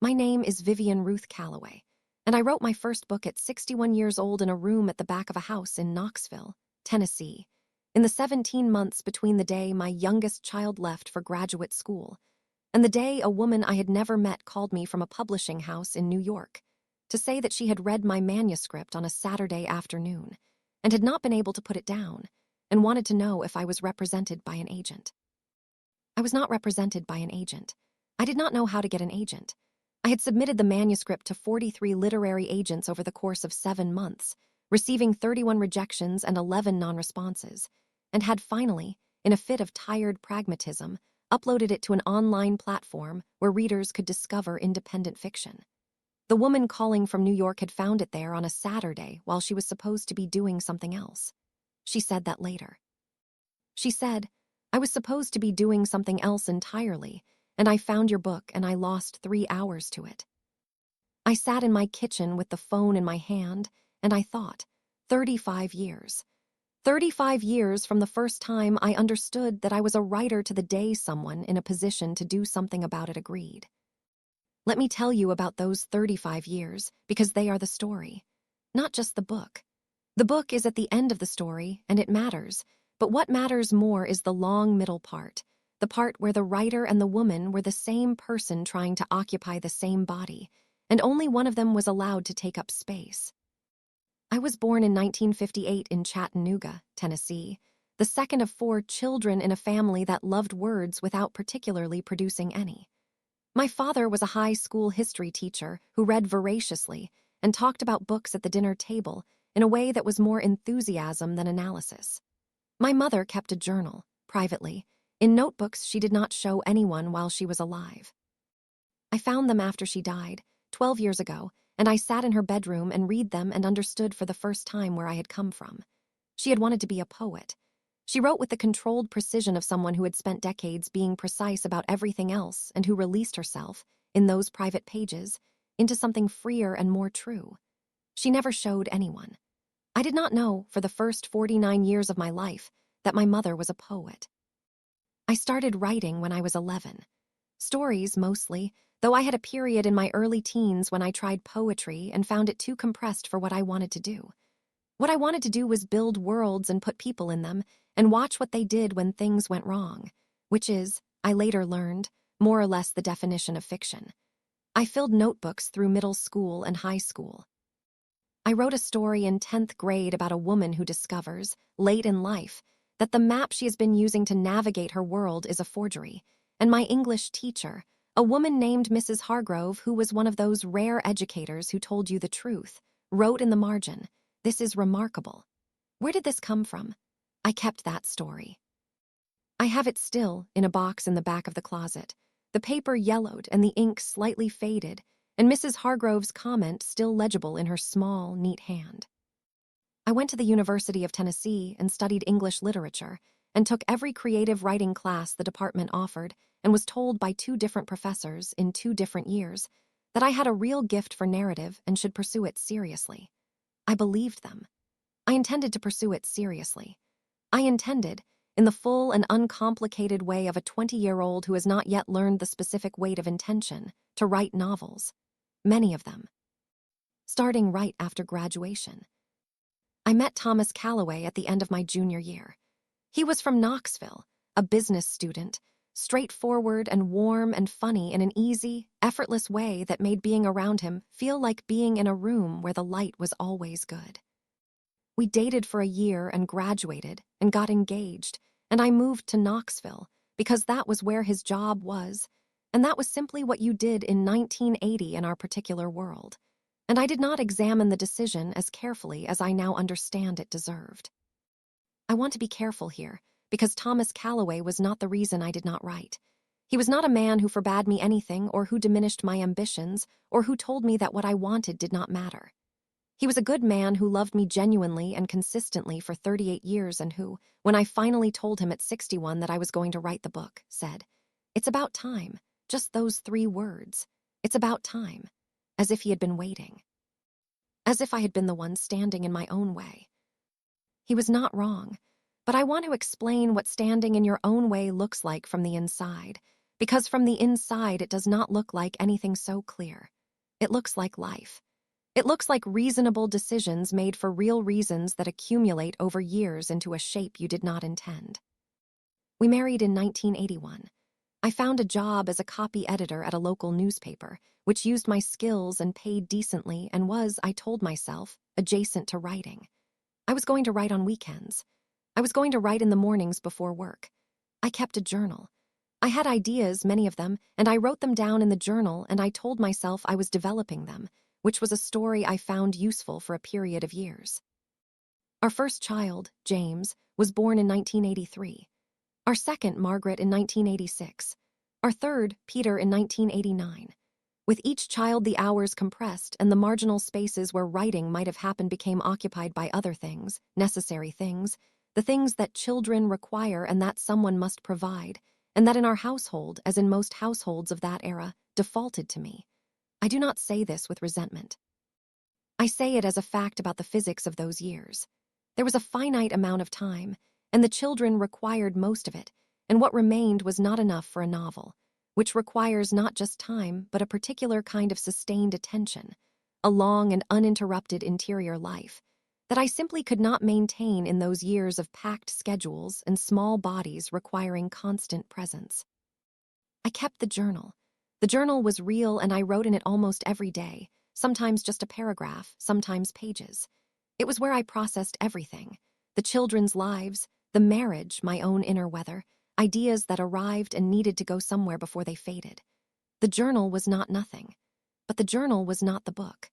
My name is Vivian Ruth Calloway, and I wrote my first book at 61 years old in a room at the back of a house in Knoxville, Tennessee, in the 17 months between the day my youngest child left for graduate school and the day a woman I had never met called me from a publishing house in New York to say that she had read my manuscript on a Saturday afternoon and had not been able to put it down and wanted to know if I was represented by an agent. I was not represented by an agent. I did not know how to get an agent. I had submitted the manuscript to 43 literary agents over the course of 7 months, receiving 31 rejections and 11 non-responses, and had finally, in a fit of tired pragmatism, uploaded it to an online platform where readers could discover independent fiction. The woman calling from New York had found it there on a Saturday while she was supposed to be doing something else. She said that later. She said, "I was supposed to be doing something else entirely, and I found your book and I lost 3 hours to it." I sat in my kitchen with the phone in my hand, and I thought, 35 years. 35 years from the first time I understood that I was a writer to the day someone in a position to do something about it agreed. Let me tell you about those 35 years, because they are the story, not just the book. The book is at the end of the story, and it matters, but what matters more is the long middle part, the part where the writer and the woman were the same person trying to occupy the same body, and only one of them was allowed to take up space. I was born in 1958 in Chattanooga, Tennessee, the second of 4 children in a family that loved words without particularly producing any. My father was a high school history teacher who read voraciously and talked about books at the dinner table in a way that was more enthusiasm than analysis. My mother kept a journal, privately, in notebooks she did not show anyone while she was alive. I found them after she died, 12 years ago, and I sat in her bedroom and read them and understood for the first time where I had come from. She had wanted to be a poet. She wrote with the controlled precision of someone who had spent decades being precise about everything else and who released herself, in those private pages, into something freer and more true. She never showed anyone. I did not know, for the first 49 years of my life, that my mother was a poet. I started writing when I was 11. Stories, mostly, though I had a period in my early teens when I tried poetry and found it too compressed for what I wanted to do. What I wanted to do was build worlds and put people in them and watch what they did when things went wrong, which is, I later learned, more or less the definition of fiction. I filled notebooks through middle school and high school. I wrote a story in 10th grade about a woman who discovers, late in life, that the map she has been using to navigate her world is a forgery, and my English teacher, a woman named Mrs. Hargrove, who was one of those rare educators who told you the truth, wrote in the margin, "This is remarkable." Where did this come from? I kept that story. I have it still in a box in the back of the closet, the paper yellowed and the ink slightly faded, and Mrs. Hargrove's comment still legible in her small, neat hand. I went to the University of Tennessee and studied English literature, and took every creative writing class the department offered, and was told by 2 different professors in 2 different years that I had a real gift for narrative and should pursue it seriously. I believed them. I intended to pursue it seriously. I intended, in the full and uncomplicated way of a 20-year-old who has not yet learned the specific weight of intention, to write novels. Many of them. Starting right after graduation. I met Thomas Calloway at the end of my junior year. He was from Knoxville, a business student, straightforward and warm and funny in an easy, effortless way that made being around him feel like being in a room where the light was always good. We dated for a year and graduated and got engaged, and I moved to Knoxville because that was where his job was, and that was simply what you did in 1980 in our particular world, and I did not examine the decision as carefully as I now understand it deserved. I want to be careful here, because Thomas Calloway was not the reason I did not write. He was not a man who forbade me anything or who diminished my ambitions or who told me that what I wanted did not matter. He was a good man who loved me genuinely and consistently for 38 years and who, when I finally told him at 61 that I was going to write the book, said, "It's about time, just those 3 words. It's about time," as if he had been waiting. As if I had been the one standing in my own way. He was not wrong, but I want to explain what standing in your own way looks like from the inside, because from the inside it does not look like anything so clear. It looks like life. It looks like reasonable decisions made for real reasons that accumulate over years into a shape you did not intend. We married in 1981. I found a job as a copy editor at a local newspaper, which used my skills and paid decently and was, I told myself, adjacent to writing. I was going to write on weekends. I was going to write in the mornings before work. I kept a journal. I had ideas, many of them, and I wrote them down in the journal, and I told myself I was developing them, which was a story I found useful for a period of years. Our first child, James, was born in 1983. Our second, Margaret, in 1986. Our third, Peter, in 1989. With each child, the hours compressed, and the marginal spaces where writing might have happened became occupied by other things, necessary things, the things that children require and that someone must provide, and that in our household, as in most households of that era, defaulted to me. I do not say this with resentment. I say it as a fact about the physics of those years. There was a finite amount of time, and the children required most of it, and what remained was not enough for a novel, which requires not just time, but a particular kind of sustained attention, a long and uninterrupted interior life, that I simply could not maintain in those years of packed schedules and small bodies requiring constant presence. I kept the journal. The journal was real, and I wrote in it almost every day, sometimes just a paragraph, sometimes pages. It was where I processed everything, the children's lives, the marriage, my own inner weather, ideas that arrived and needed to go somewhere before they faded. The journal was not nothing, but the journal was not the book.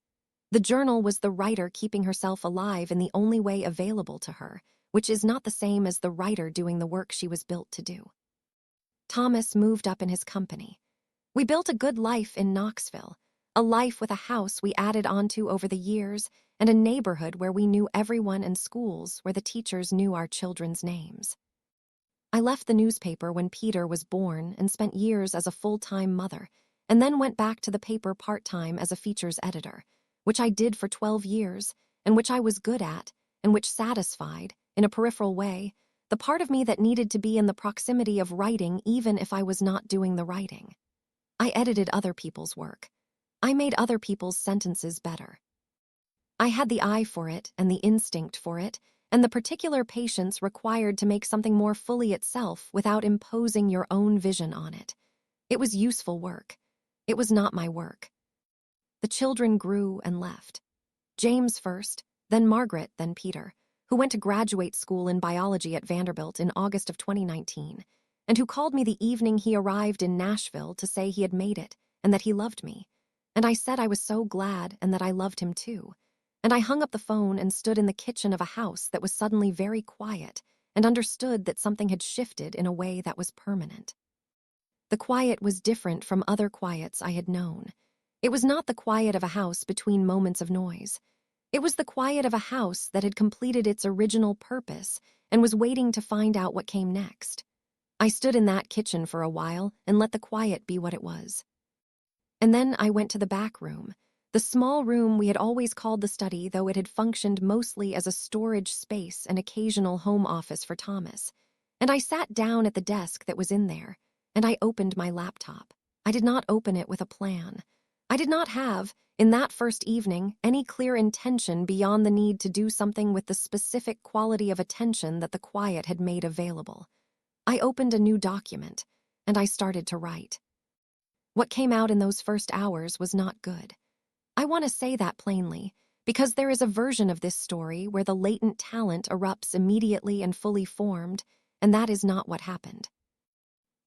The journal was the writer keeping herself alive in the only way available to her, which is not the same as the writer doing the work she was built to do. Thomas moved up in his company. We built a good life in Knoxville, a life with a house we added onto over the years and a neighborhood where we knew everyone and schools where the teachers knew our children's names. I left the newspaper when Peter was born and spent years as a full-time mother, and then went back to the paper part-time as a features editor, which I did for 12 years, and which I was good at, and which satisfied, in a peripheral way, the part of me that needed to be in the proximity of writing even if I was not doing the writing. I edited other people's work. I made other people's sentences better. I had the eye for it and the instinct for it, and the particular patience required to make something more fully itself without imposing your own vision on it. It was useful work. It was not my work. The children grew and left. James first, then Margaret, then Peter, who went to graduate school in biology at Vanderbilt in August of 2019, and who called me the evening he arrived in Nashville to say he had made it and that he loved me. And I said I was so glad and that I loved him too. And I hung up the phone and stood in the kitchen of a house that was suddenly very quiet and understood that something had shifted in a way that was permanent. The quiet was different from other quiets I had known. It was not the quiet of a house between moments of noise. It was the quiet of a house that had completed its original purpose and was waiting to find out what came next. I stood in that kitchen for a while and let the quiet be what it was. And then I went to the back room, the small room we had always called the study, though it had functioned mostly as a storage space and occasional home office for Thomas. And I sat down at the desk that was in there, and I opened my laptop. I did not open it with a plan. I did not have, in that first evening, any clear intention beyond the need to do something with the specific quality of attention that the quiet had made available. I opened a new document, and I started to write. What came out in those first hours was not good. I want to say that plainly, because there is a version of this story where the latent talent erupts immediately and fully formed, and that is not what happened.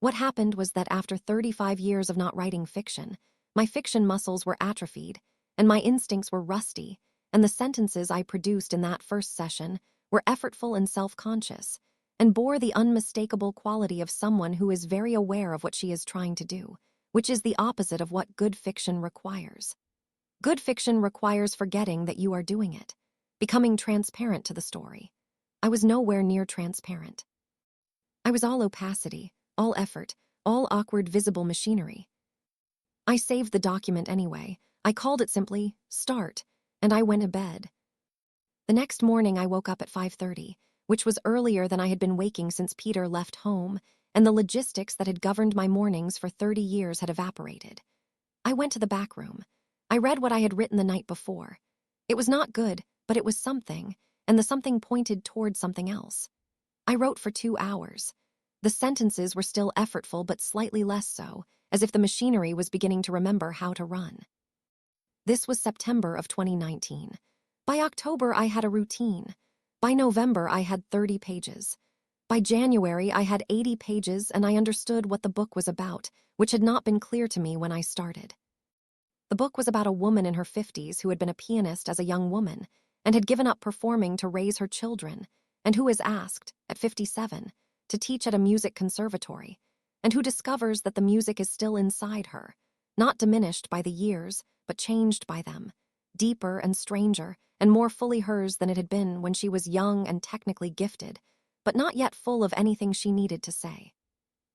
What happened was that after 35 years of not writing fiction, my fiction muscles were atrophied, and my instincts were rusty, and the sentences I produced in that first session were effortful and self-conscious, and bore the unmistakable quality of someone who is very aware of what she is trying to do, which is the opposite of what good fiction requires. Good fiction requires forgetting that you are doing it, becoming transparent to the story. I was nowhere near transparent. I was all opacity, all effort, all awkward visible machinery. I saved the document anyway. I called it simply Start, and I went to bed. The next morning I woke up at 5:30, which was earlier than I had been waking since Peter left home, and the logistics that had governed my mornings for 30 years had evaporated. I went to the back room. I read what I had written the night before. It was not good, but it was something, and the something pointed toward something else. I wrote for 2 hours. The sentences were still effortful, but slightly less so, as if the machinery was beginning to remember how to run. This was September of 2019. By October, I had a routine. By November, I had 30 pages. By January, I had 80 pages, and I understood what the book was about, which had not been clear to me when I started. The book was about a woman in her 50s who had been a pianist as a young woman and had given up performing to raise her children, and who is asked, at 57, to teach at a music conservatory, and who discovers that the music is still inside her, not diminished by the years, but changed by them, deeper and stranger, and more fully hers than it had been when she was young and technically gifted, but not yet full of anything she needed to say.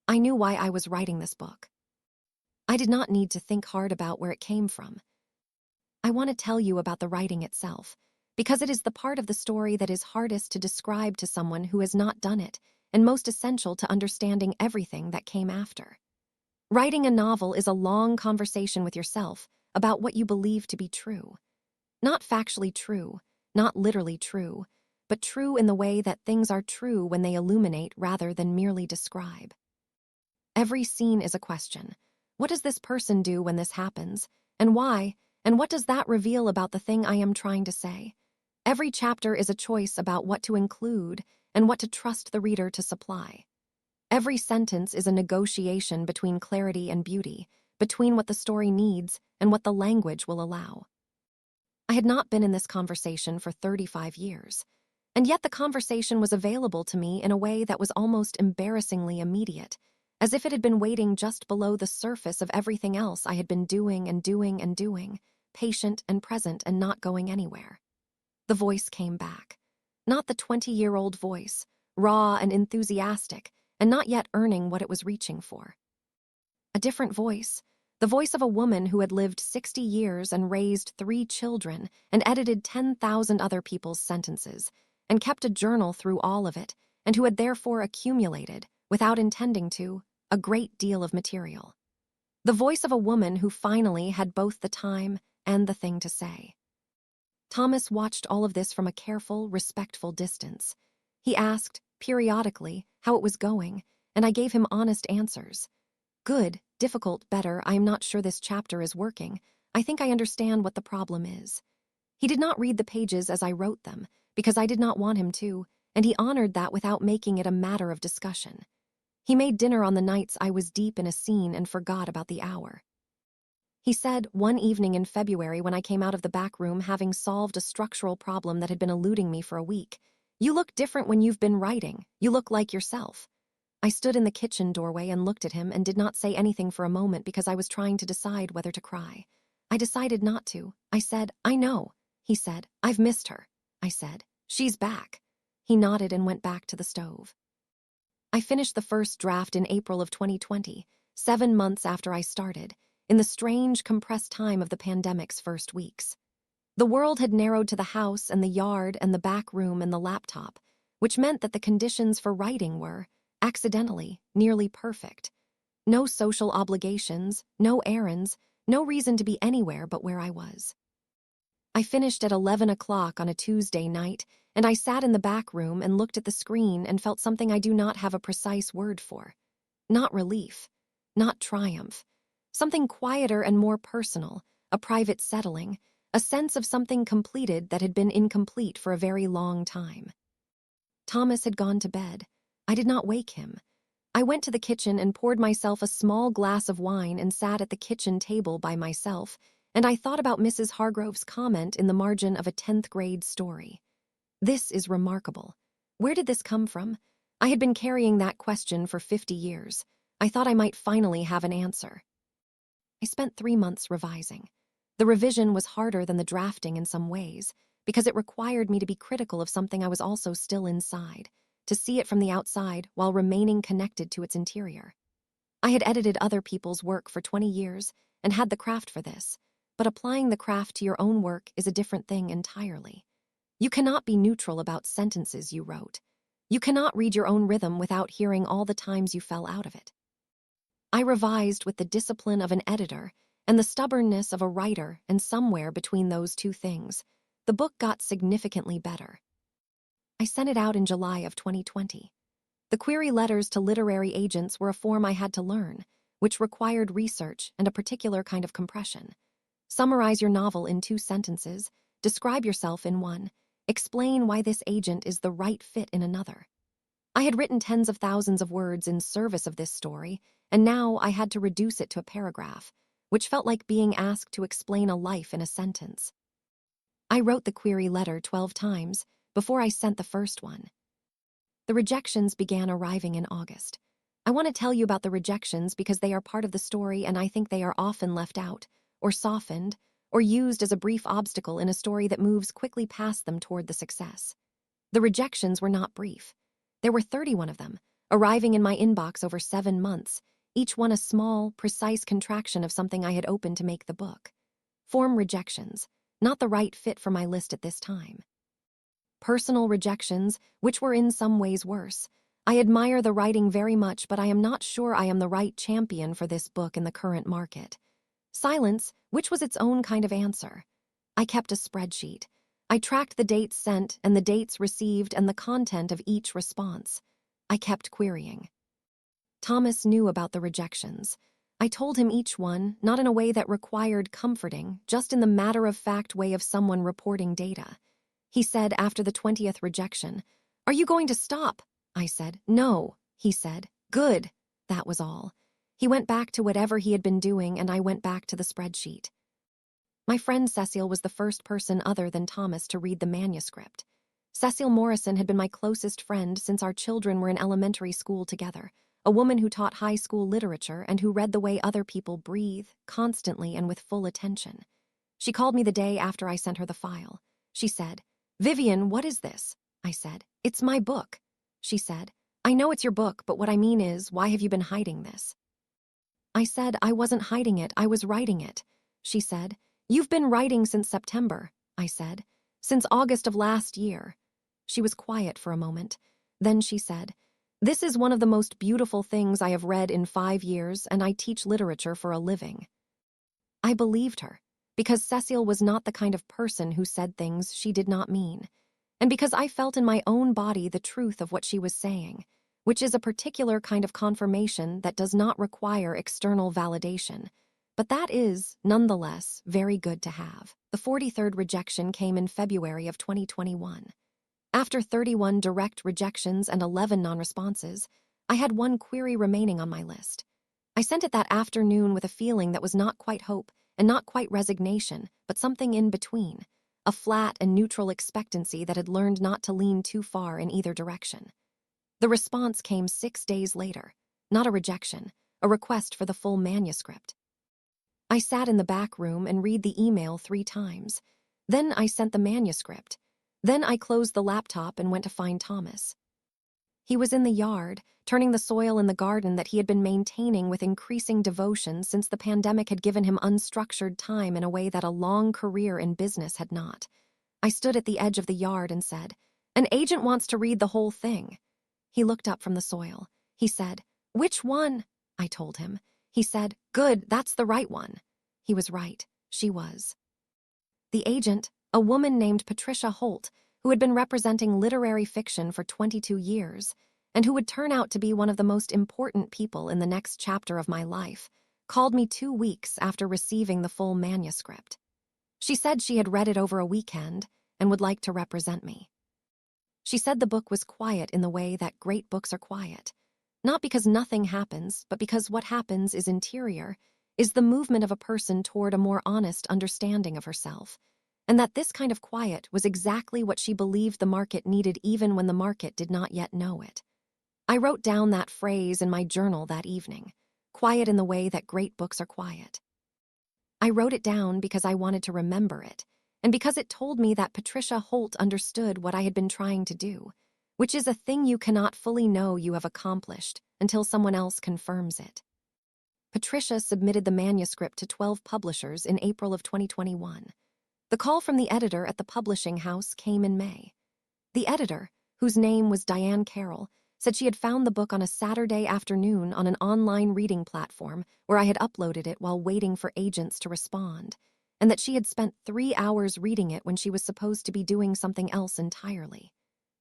I knew why I was writing this book. I did not need to think hard about where it came from. I want to tell you about the writing itself, because it is the part of the story that is hardest to describe to someone who has not done it, and most essential to understanding everything that came after. Writing a novel is a long conversation with yourself about what you believe to be true. Not factually true, not literally true, but true in the way that things are true when they illuminate rather than merely describe. Every scene is a question. What does this person do when this happens? And why? And what does that reveal about the thing I am trying to say? Every chapter is a choice about what to include and what to trust the reader to supply. Every sentence is a negotiation between clarity and beauty, between what the story needs and what the language will allow. I had not been in this conversation for 35 years, and yet the conversation was available to me in a way that was almost embarrassingly immediate, as if it had been waiting just below the surface of everything else I had been doing and doing and doing, patient and present and not going anywhere. The voice came back. Not the 20-year-old voice, raw and enthusiastic, and not yet earning what it was reaching for. A different voice, the voice of a woman who had lived 60 years and raised 3 children and edited 10,000 other people's sentences, and kept a journal through all of it, and who had therefore accumulated, without intending to, a great deal of material. The voice of a woman who finally had both the time and the thing to say. Thomas watched all of this from a careful, respectful distance. He asked, periodically, how it was going, and I gave him honest answers. Good, difficult, better, I am not sure this chapter is working. I think I understand what the problem is. He did not read the pages as I wrote them, because I did not want him to, and he honored that without making it a matter of discussion. He made dinner on the nights I was deep in a scene and forgot about the hour. He said, one evening in February when I came out of the back room having solved a structural problem that had been eluding me for a week, "You look different when you've been writing. You look like yourself." I stood in the kitchen doorway and looked at him and did not say anything for a moment because I was trying to decide whether to cry. I decided not to. I said, "I know." He said, "I've missed her." I said, "She's back." He nodded and went back to the stove. I finished the first draft in April of 2020, 7 months after I started, in the strange, compressed time of the pandemic's first weeks. The world had narrowed to the house and the yard and the back room and the laptop, which meant that the conditions for writing were, accidentally, nearly perfect. No social obligations, no errands, no reason to be anywhere but where I was. I finished at 11 o'clock on a Tuesday night, and I sat in the back room and looked at the screen and felt something I do not have a precise word for. Not relief, not triumph. Something quieter and more personal, a private settling, a sense of something completed that had been incomplete for a very long time. Thomas had gone to bed. I did not wake him. I went to the kitchen and poured myself a small glass of wine and sat at the kitchen table by myself, and I thought about Mrs. Hargrove's comment in the margin of a 10th grade story. This is remarkable. Where did this come from? I had been carrying that question for 50 years. I thought I might finally have an answer. I spent 3 months revising. The revision was harder than the drafting in some ways, because it required me to be critical of something I was also still inside, to see it from the outside while remaining connected to its interior. I had edited other people's work for 20 years and had the craft for this, but applying the craft to your own work is a different thing entirely. You cannot be neutral about sentences you wrote. You cannot read your own rhythm without hearing all the times you fell out of it. I revised with the discipline of an editor and the stubbornness of a writer, and somewhere between those two things, the book got significantly better. I sent it out in July of 2020. The query letters to literary agents were a form I had to learn, which required research and a particular kind of compression. Summarize your novel in 2 sentences, describe yourself in 1, explain why this agent is the right fit in another. I had written tens of thousands of words in service of this story, and now I had to reduce it to a paragraph, which felt like being asked to explain a life in a sentence. I wrote the query letter 12 times before I sent the first one. The rejections began arriving in August. I want to tell you about the rejections because they are part of the story, and I think they are often left out, or softened, or used as a brief obstacle in a story that moves quickly past them toward the success. The rejections were not brief. There were 31 of them, arriving in my inbox over 7 months, each one a small, precise contraction of something I had opened to make the book. Form rejections, not the right fit for my list at this time. Personal rejections, which were in some ways worse. I admire the writing very much, but I am not sure I am the right champion for this book in the current market. Silence, which was its own kind of answer. I kept a spreadsheet. I tracked the dates sent and the dates received and the content of each response. I kept querying. Thomas knew about the rejections. I told him each one, not in a way that required comforting, just in the matter-of-fact way of someone reporting data. He said after the 20th rejection, "Are you going to stop?" I said, "No," he said. "Good." That was all. He went back to whatever he had been doing, and I went back to the spreadsheet. My friend Cecile was the first person other than Thomas to read the manuscript. Cecile Morrison had been my closest friend since our children were in elementary school together, a woman who taught high school literature and who read the way other people breathe, constantly and with full attention. She called me the day after I sent her the file. She said, "Vivian, what is this?" I said, "It's my book." She said, "I know it's your book, but what I mean is, why have you been hiding this?" I said, "I wasn't hiding it, I was writing it." She said, "You've been writing since September," I said, "since August of last year." She was quiet for a moment. Then she said, "This is one of the most beautiful things I have read in 5 years, and I teach literature for a living." I believed her, because Cecile was not the kind of person who said things she did not mean, and because I felt in my own body the truth of what she was saying, which is a particular kind of confirmation that does not require external validation, but that is, nonetheless, very good to have. The 43rd rejection came in February of 2021. After 31 direct rejections and 11 non-responses, I had 1 query remaining on my list. I sent it that afternoon with a feeling that was not quite hope and not quite resignation, but something in between, a flat and neutral expectancy that had learned not to lean too far in either direction. The response came 6 days later, not a rejection, a request for the full manuscript. I sat in the back room and read the email 3 times. Then I sent the manuscript. Then I closed the laptop and went to find Thomas. He was in the yard, turning the soil in the garden that he had been maintaining with increasing devotion since the pandemic had given him unstructured time in a way that a long career in business had not. I stood at the edge of the yard and said, "An agent wants to read the whole thing." He looked up from the soil. He said, "Which one?" I told him. He said, "Good, that's the right one." He was right. She was. The agent, a woman named Patricia Holt, who had been representing literary fiction for 22 years, and who would turn out to be one of the most important people in the next chapter of my life, called me 2 weeks after receiving the full manuscript. She said she had read it over a weekend and would like to represent me. She said the book was quiet in the way that great books are quiet, not because nothing happens, but because what happens is interior, is the movement of a person toward a more honest understanding of herself, and that this kind of quiet was exactly what she believed the market needed even when the market did not yet know it. I wrote down that phrase in my journal that evening, quiet in the way that great books are quiet. I wrote it down because I wanted to remember it, and because it told me that Patricia Holt understood what I had been trying to do, which is a thing you cannot fully know you have accomplished until someone else confirms it. Patricia submitted the manuscript to 12 publishers in April of 2021. The call from the editor at the publishing house came in May. The editor, whose name was Diane Carroll, said she had found the book on a Saturday afternoon on an online reading platform where I had uploaded it while waiting for agents to respond, and that she had spent 3 hours reading it when she was supposed to be doing something else entirely.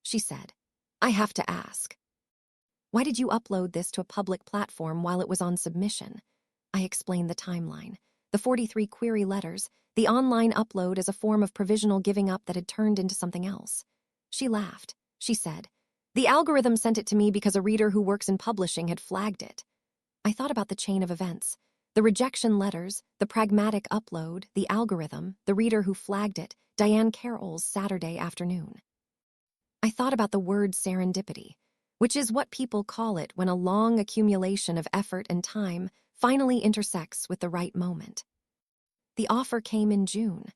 She said, "I have to ask, why did you upload this to a public platform while it was on submission?" I explained the timeline, the 43 query letters, the online upload as a form of provisional giving up that had turned into something else. She laughed. She said, "The algorithm sent it to me because a reader who works in publishing had flagged it." I thought about the chain of events. The rejection letters, the pragmatic upload, the algorithm, the reader who flagged it, Diane Carroll's Saturday afternoon. I thought about the word serendipity, which is what people call it when a long accumulation of effort and time finally intersects with the right moment. The offer came in June.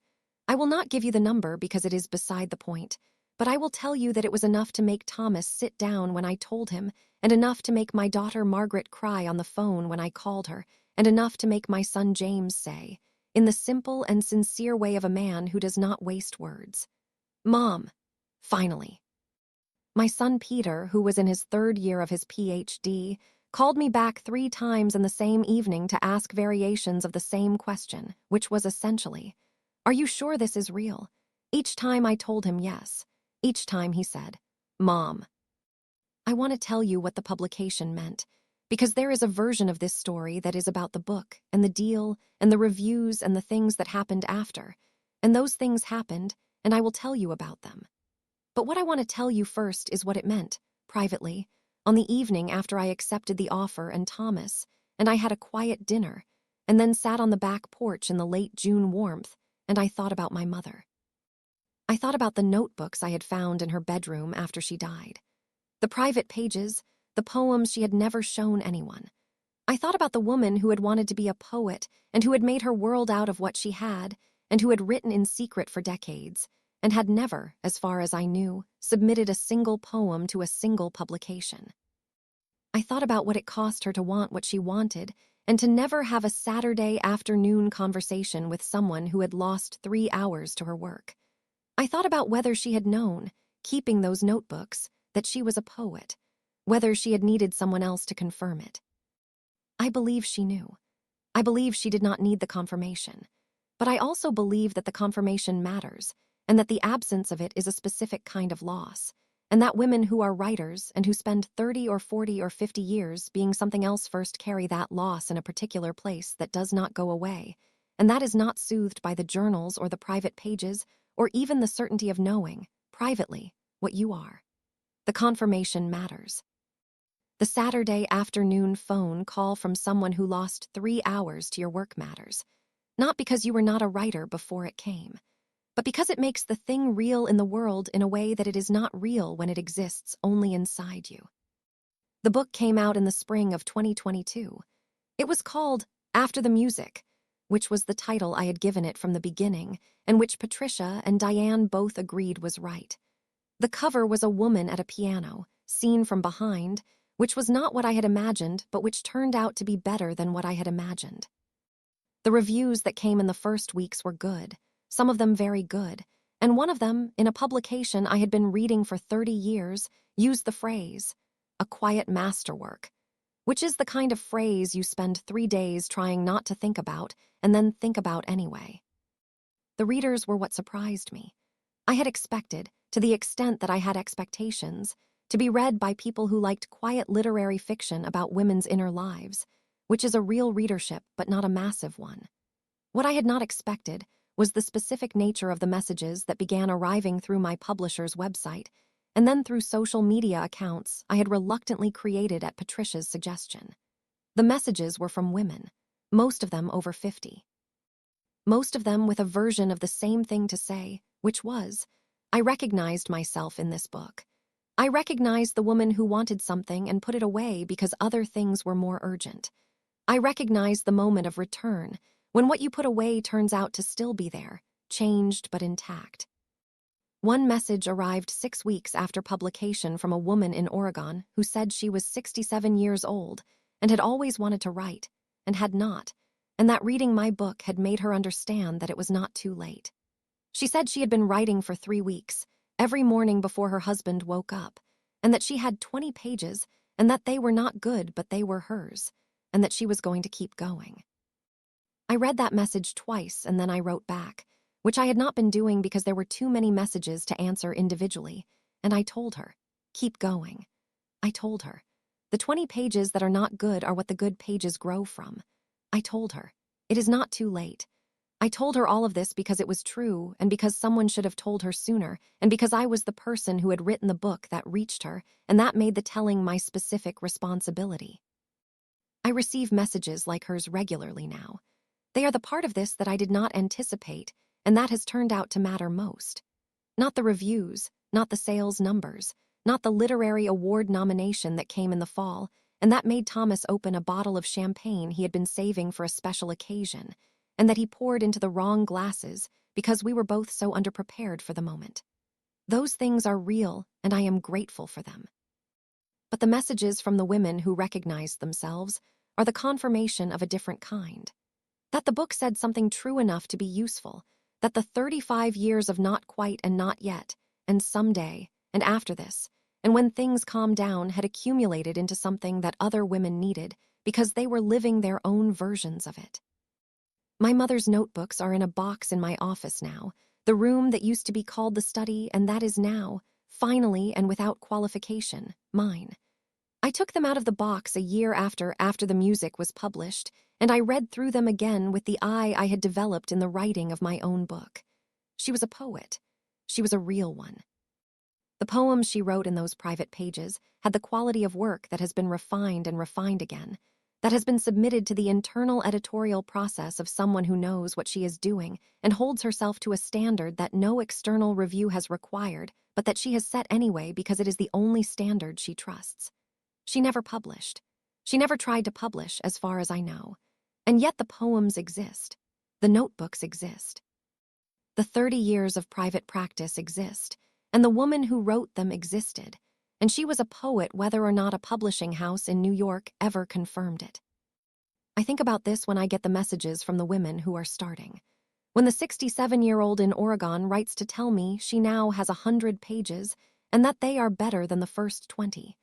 I will not give you the number because it is beside the point, but I will tell you that it was enough to make Thomas sit down when I told him, and enough to make my daughter Margaret cry on the phone when I called her, and enough to make my son James say, in the simple and sincere way of a man who does not waste words, "Mom," finally. My son Peter, who was in his 3rd year of his PhD, called me back 3 times in the same evening to ask variations of the same question, which was essentially, "Are you sure this is real?" Each time I told him yes. Each time he said, "Mom." I want to tell you what the publication meant, because there is a version of this story that is about the book and the deal and the reviews and the things that happened after, and those things happened, and I will tell you about them. But what I want to tell you first is what it meant, privately, on the evening after I accepted the offer and Thomas, and I had a quiet dinner, and then sat on the back porch in the late June warmth, and I thought about my mother. I thought about the notebooks I had found in her bedroom after she died. The private pages, the poems she had never shown anyone. I thought about the woman who had wanted to be a poet and who had made her world out of what she had, and who had written in secret for decades, and had never, as far as I knew, submitted a single poem to a single publication. I thought about what it cost her to want what she wanted and to never have a Saturday afternoon conversation with someone who had lost 3 hours to her work. I thought about whether she had known, keeping those notebooks, that she was a poet, whether she had needed someone else to confirm it. I believe she knew. I believe she did not need the confirmation. But I also believe that the confirmation matters, and that the absence of it is a specific kind of loss, and that women who are writers and who spend 30 or 40 or 50 years being something else first carry that loss in a particular place that does not go away, and that is not soothed by the journals or the private pages or even the certainty of knowing, privately, what you are. The confirmation matters. The Saturday afternoon phone call from someone who lost 3 hours to your work matters, not because you were not a writer before it came, but because it makes the thing real in the world in a way that it is not real when it exists only inside you. The book came out in the spring of 2022. It was called After the Music, which was the title I had given it from the beginning, and which Patricia and Diane both agreed was right. The cover was a woman at a piano, seen from behind, which was not what I had imagined, but which turned out to be better than what I had imagined. The reviews that came in the first weeks were good, some of them very good, and one of them, in a publication I had been reading for 30 years, used the phrase, "a quiet masterwork," which is the kind of phrase you spend 3 days trying not to think about and then think about anyway. The readers were what surprised me. I had expected, to the extent that I had expectations, to be read by people who liked quiet literary fiction about women's inner lives, which is a real readership but not a massive one. What I had not expected was the specific nature of the messages that began arriving through my publisher's website, and then through social media accounts I had reluctantly created at Patricia's suggestion. The messages were from women, most of them over 50. Most of them with a version of the same thing to say, which was, I recognized myself in this book. I recognized the woman who wanted something and put it away because other things were more urgent. I recognized the moment of return, when what you put away turns out to still be there, changed but intact. One message arrived 6 weeks after publication from a woman in Oregon who said she was 67 years old and had always wanted to write, and had not, and that reading my book had made her understand that it was not too late. She said she had been writing for 3 weeks, every morning before her husband woke up, and that she had 20 pages, and that they were not good but they were hers, and that she was going to keep going. I read that message twice and then I wrote back, which I had not been doing because there were too many messages to answer individually, and I told her, keep going. I told her, the 20 pages that are not good are what the good pages grow from. I told her, it is not too late. I told her all of this because it was true and because someone should have told her sooner and because I was the person who had written the book that reached her, and that made the telling my specific responsibility. I receive messages like hers regularly now. They are the part of this that I did not anticipate, and that has turned out to matter most. Not the reviews, not the sales numbers, not the literary award nomination that came in the fall, and that made Thomas open a bottle of champagne he had been saving for a special occasion, and that he poured into the wrong glasses because we were both so underprepared for the moment. Those things are real, and I am grateful for them. But the messages from the women who recognized themselves are the confirmation of a different kind. That the book said something true enough to be useful, that the 35 years of not quite and not yet, and someday, and after this, and when things calmed down had accumulated into something that other women needed because they were living their own versions of it. My mother's notebooks are in a box in my office now, the room that used to be called the study, and that is now, finally and without qualification, mine. I took them out of the box a year after the music was published, and I read through them again with the eye I had developed in the writing of my own book. She was a poet. She was a real one. The poems she wrote in those private pages had the quality of work that has been refined and refined again, that has been submitted to the internal editorial process of someone who knows what she is doing and holds herself to a standard that no external review has required, but that she has set anyway because it is the only standard she trusts. She never published. She never tried to publish, as far as I know. And yet the poems exist. The notebooks exist. The 30 years of private practice exist, and the woman who wrote them existed, and she was a poet whether or not a publishing house in New York ever confirmed it. I think about this when I get the messages from the women who are starting. When the 67-year-old in Oregon writes to tell me she now has 100 pages and that they are better than the first 20.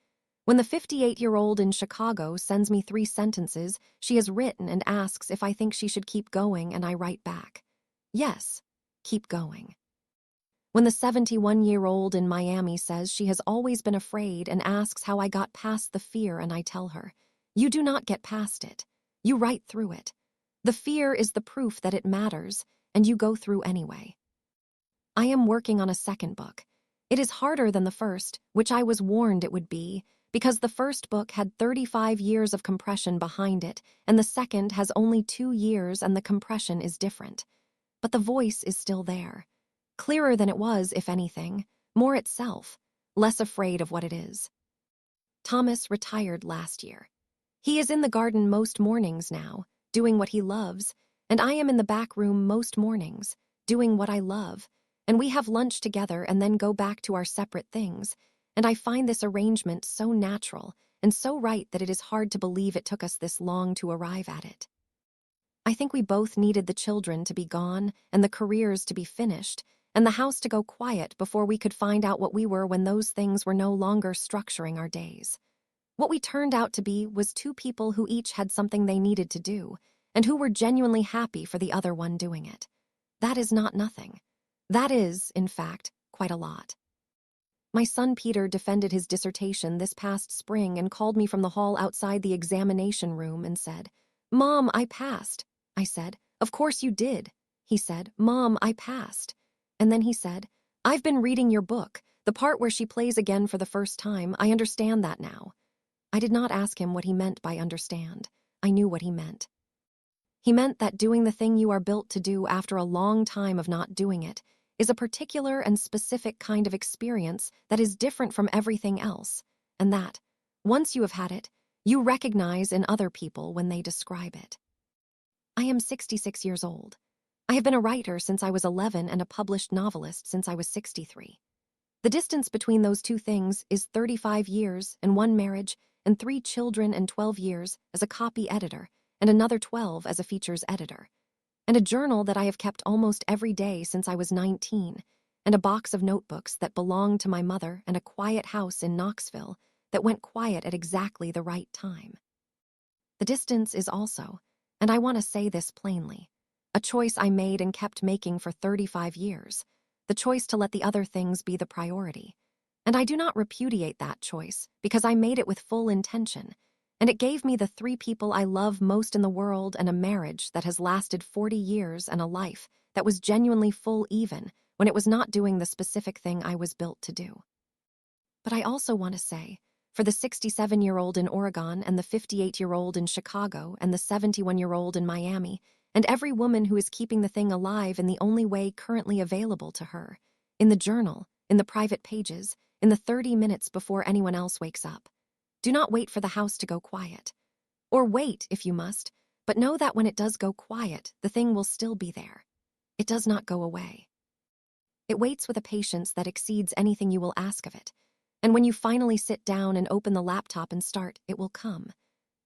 When the 58-year-old in Chicago sends me 3 sentences she has written and asks if I think she should keep going, and I write back, yes, keep going. When the 71-year-old in Miami says she has always been afraid and asks how I got past the fear, and I tell her, you do not get past it. You write through it. The fear is the proof that it matters, and you go through anyway. I am working on a second book. It is harder than the first, which I was warned it would be, because the first book had 35 years of compression behind it, and the second has only 2 years and the compression is different. But the voice is still there. Clearer than it was, if anything, more itself, less afraid of what it is. Thomas retired last year. He is in the garden most mornings now, doing what he loves, and I am in the back room most mornings, doing what I love, and we have lunch together and then go back to our separate things, and I find this arrangement so natural and so right that it is hard to believe it took us this long to arrive at it. I think we both needed the children to be gone and the careers to be finished and the house to go quiet before we could find out what we were when those things were no longer structuring our days. What we turned out to be was 2 people who each had something they needed to do and who were genuinely happy for the other one doing it. That is not nothing. That is, in fact, quite a lot. My son Peter defended his dissertation this past spring and called me from the hall outside the examination room and said, "Mom, I passed." I said, "Of course you did." He said, "Mom, I passed." And then he said, "I've been reading your book, the part where she plays again for the first time. I understand that now." I did not ask him what he meant by understand. I knew what he meant. He meant that doing the thing you are built to do after a long time of not doing it is a particular and specific kind of experience that is different from everything else, and that, once you have had it, you recognize in other people when they describe it. I am 66 years old. I have been a writer since I was 11 and a published novelist since I was 63. The distance between those 2 things is 35 years and 1 marriage and 3 children and 12 years as a copy editor and another 12 as a features editor, and a journal that I have kept almost every day since I was 19, and a box of notebooks that belonged to my mother and a quiet house in Knoxville that went quiet at exactly the right time. The distance is also, and I want to say this plainly, a choice I made and kept making for 35 years, the choice to let the other things be the priority. And I do not repudiate that choice because I made it with full intention, and it gave me the 3 people I love most in the world and a marriage that has lasted 40 years and a life that was genuinely full even when it was not doing the specific thing I was built to do. But I also want to say, for the 67-year-old in Oregon and the 58-year-old in Chicago and the 71-year-old in Miami, and every woman who is keeping the thing alive in the only way currently available to her, in the journal, in the private pages, in the 30 minutes before anyone else wakes up. Do not wait for the house to go quiet. Or wait, if you must, but know that when it does go quiet, the thing will still be there. It does not go away. It waits with a patience that exceeds anything you will ask of it. And when you finally sit down and open the laptop and start, it will come.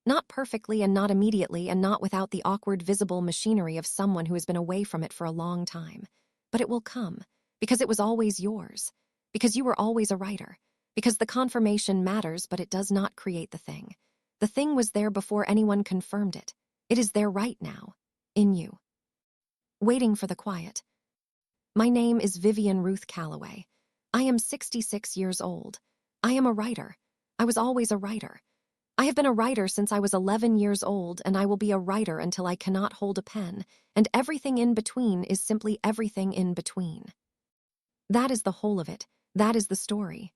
Not perfectly and not immediately and not without the awkward visible machinery of someone who has been away from it for a long time. But it will come, because it was always yours, because you were always a writer, because the confirmation matters but it does not create the thing. The thing was there before anyone confirmed it. It is there right now, in you. Waiting for the quiet. My name is Vivian Ruth Calloway. I am 66 years old. I am a writer. I was always a writer. I have been a writer since I was 11 years old, and I will be a writer until I cannot hold a pen, and everything in between is simply everything in between. That is the whole of it. That is the story.